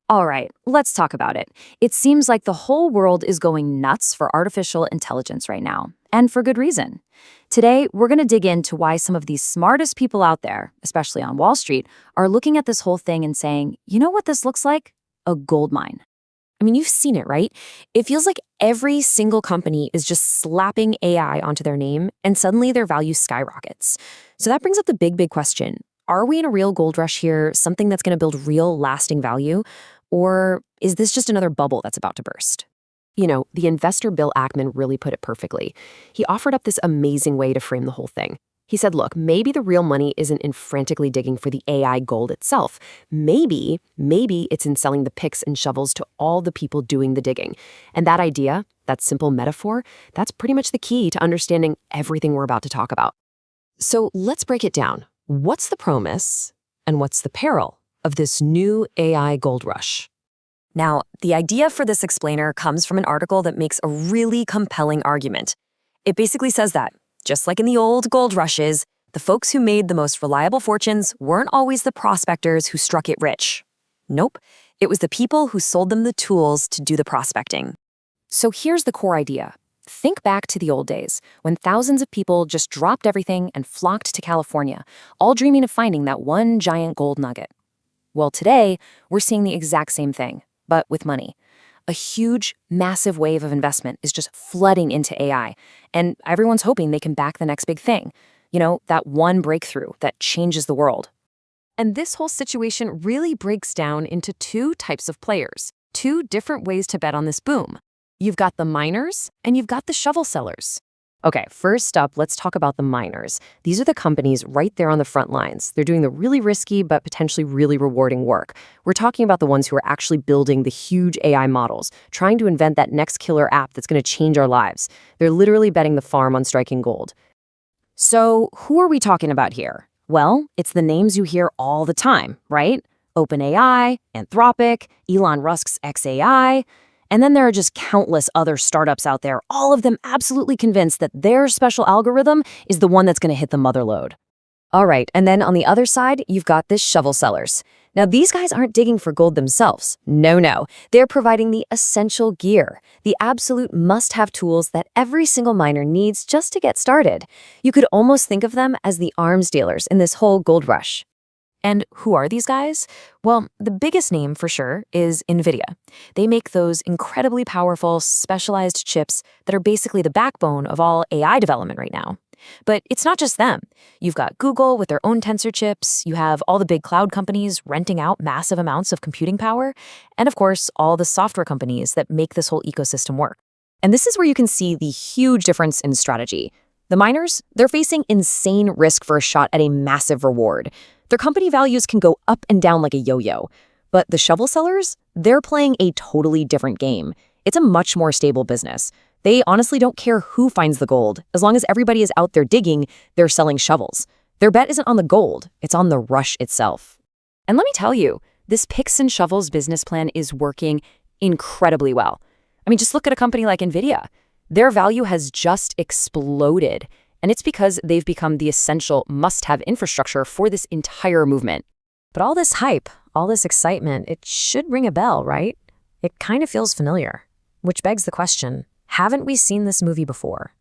All right, let's talk about it. It seems like the whole world is going nuts for artificial intelligence right now, and for good reason. Today, we're going to dig into why some of these smartest people out there, especially on Wall Street, are looking at this whole thing and saying, you know what this looks like? A gold mine. I mean, you've seen it, right? It feels like every single company is just slapping AI onto their name, and suddenly their value skyrockets. So that brings up the big question. Are we in a real gold rush here, something that's going to build real, lasting value? Or is this just another bubble that's about to burst? The investor Bill Ackman really put it perfectly. He offered up this amazing way to frame the whole thing. He said, look, maybe the real money isn't in frantically digging for the AI gold itself. Maybe it's in selling the picks and shovels to all the people doing the digging. And that idea, that simple metaphor, that's pretty much the key to understanding everything we're about to talk about. So let's break it down. What's the promise and what's the peril of this new AI gold rush? Now, the idea for this explainer comes from an article that makes a really compelling argument. It basically says that, just like in the old gold rushes, the folks who made the most reliable fortunes weren't always the prospectors who struck it rich. Nope, it was the people who sold them the tools to do the prospecting. So here's the core idea. Think back to the old days, when thousands of people just dropped everything and flocked to California, all dreaming of finding that one giant gold nugget. Well, today, we're seeing the exact same thing, but with money. A huge, massive wave of investment is just flooding into AI, and everyone's hoping they can back the next big thing. That one breakthrough that changes the world. And this whole situation really breaks down into two types of players, two different ways to bet on this boom. You've got the miners, and you've got the shovel sellers. Okay, first up, let's talk about the miners. These are the companies right there on the front lines. They're doing the really risky but potentially really rewarding work. We're talking about the ones who are actually building the huge AI models, trying to invent that next killer app that's going to change our lives. They're literally betting the farm on striking gold. So who are we talking about here? Well, it's the names you hear all the time, right? OpenAI, Anthropic, Elon Musk's xAI. And then there are just countless other startups out there, all of them absolutely convinced that their special algorithm is the one that's going to hit the mother lode. All right, and then on the other side, you've got the shovel sellers. Now, these guys aren't digging for gold themselves. No. They're providing the essential gear, the absolute must-have tools that every single miner needs just to get started. You could almost think of them as the arms dealers in this whole gold rush. And who are these guys? Well, the biggest name for sure is NVIDIA. They make those incredibly powerful, specialized chips that are basically the backbone of all AI development right now. But it's not just them. You've got Google with their own tensor chips, you have all the big cloud companies renting out massive amounts of computing power, and of course, all the software companies that make this whole ecosystem work. And this is where you can see the huge difference in strategy. The miners, they're facing insane risk for a shot at a massive reward. Their company values can go up and down like a yo-yo. But the shovel sellers, they're playing a totally different game. It's a much more stable business. They honestly don't care who finds the gold. As long as everybody is out there digging, they're selling shovels. Their bet isn't on the gold, it's on the rush itself. And let me tell you, this picks and shovels business plan is working incredibly well. I mean, just look at a company like NVIDIA. Their value has just exploded. And it's because they've become the essential must-have infrastructure for this entire movement. But all this hype, all this excitement, it should ring a bell, right? It kind of feels familiar. Which begs the question, haven't we seen this movie before?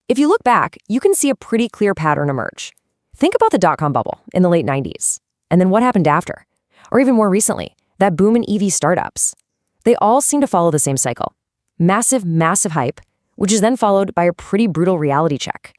If you look back, you can see a pretty clear pattern emerge. Think about the dot-com bubble in the late 90s. And then what happened after? Or even more recently, that boom in EV startups. They all seem to follow the same cycle. Massive hype, which is then followed by a pretty brutal reality check.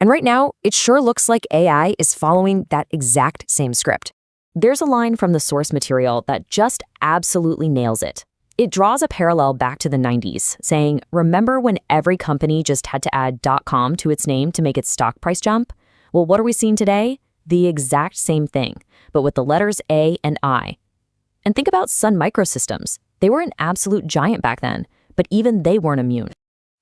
And right now, it sure looks like AI is following that exact same script. There's a line from the source material that just absolutely nails it. It draws a parallel back to the 90s, saying, remember when every company just had to add .com to its name to make its stock price jump? Well, what are we seeing today? The exact same thing, but with the letters A and I. And think about Sun Microsystems. They were an absolute giant back then, but even they weren't immune.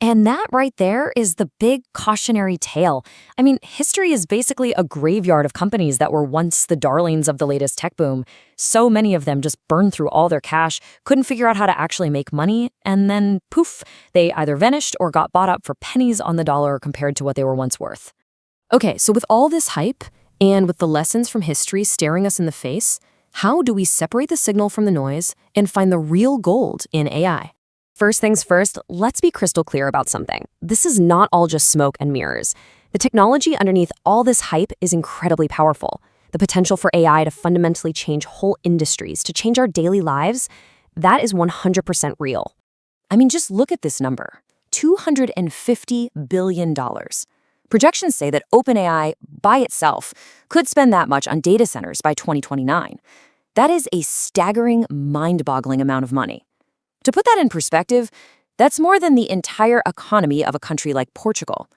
And that right there is the big cautionary tale. I mean, history is basically a graveyard of companies that were once the darlings of the latest tech boom. So many of them just burned through all their cash, couldn't figure out how to actually make money, and then poof, they either vanished or got bought up for pennies on the dollar compared to what they were once worth. Okay, so with all this hype, and with the lessons from history staring us in the face, How do we separate the signal from the noise and find the real gold in AI? First things first, let's be crystal clear about something. This is not all just smoke and mirrors. The technology underneath all this hype is incredibly powerful. The potential for AI to fundamentally change whole industries, to change our daily lives, that is 100% real. I mean, just look at this number, $250 billion. Projections say that OpenAI by itself could spend that much on data centers by 2029. That is a staggering, mind-boggling amount of money. To put that in perspective, that's more than the entire economy of a country like Portugal.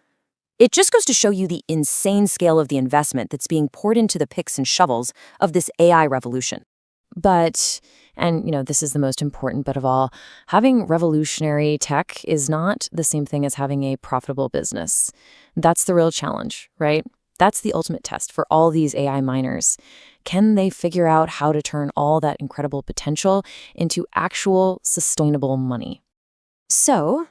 It just goes to show you the insane scale of the investment that's being poured into the picks and shovels of this AI revolution. But, and this is the most important bit of all, having revolutionary tech is not the same thing as having a profitable business. That's the real challenge, right? That's the ultimate test for all these AI miners. Can they figure out how to turn all that incredible potential into actual sustainable money? So,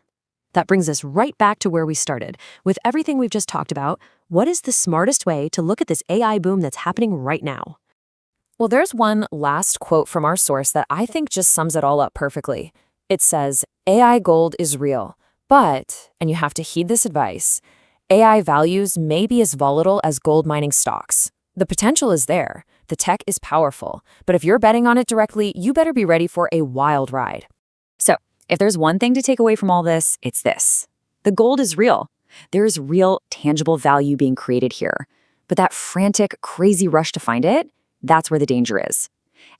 that brings us right back to where we started. With everything we've just talked about, what is the smartest way to look at this AI boom that's happening right now? Well, there's one last quote from our source that I think just sums it all up perfectly. It says, AI gold is real, but, and you have to heed this advice, AI values may be as volatile as gold mining stocks. The potential is there, the tech is powerful, but if you're betting on it directly, you better be ready for a wild ride. So, if there's one thing to take away from all this, it's this. The gold is real. There's real, tangible value being created here. But that frantic, crazy rush to find it, that's where the danger is.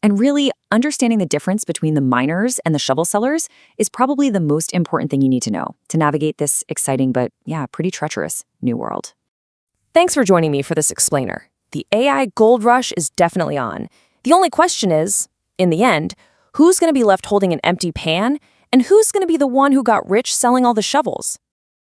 And really, understanding the difference between the miners and the shovel sellers is probably the most important thing you need to know to navigate this exciting but, pretty treacherous new world. Thanks for joining me for this explainer. The AI gold rush is definitely on. The only question is, in the end, who's going to be left holding an empty pan, and who's going to be the one who got rich selling all the shovels?